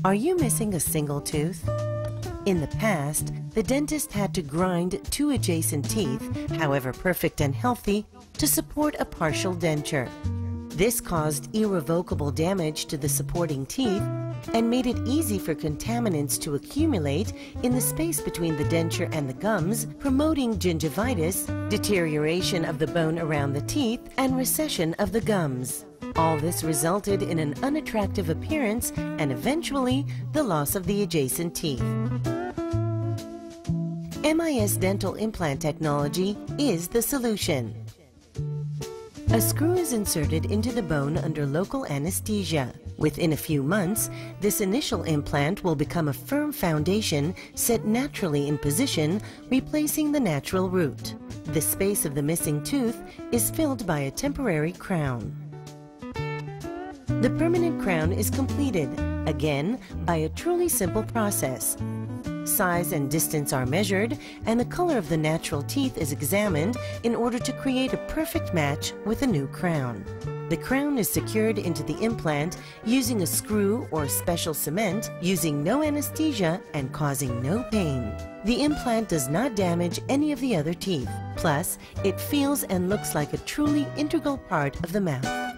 Are you missing a single tooth? In the past, the dentist had to grind two adjacent teeth, however perfect and healthy, to support a partial denture. This caused irrevocable damage to the supporting teeth and made it easy for contaminants to accumulate in the space between the denture and the gums, promoting gingivitis, deterioration of the bone around the teeth, and recession of the gums. All this resulted in an unattractive appearance and eventually the loss of the adjacent teeth. MIS dental implant technology is the solution. A screw is inserted into the bone under local anesthesia. Within a few months, this initial implant will become a firm foundation set naturally in position, replacing the natural root. The space of the missing tooth is filled by a temporary crown. The permanent crown is completed, again, by a truly simple process. Size and distance are measured, and the color of the natural teeth is examined in order to create a perfect match with a new crown. The crown is secured into the implant using a screw or special cement, using no anesthesia and causing no pain. The implant does not damage any of the other teeth. Plus, it feels and looks like a truly integral part of the mouth.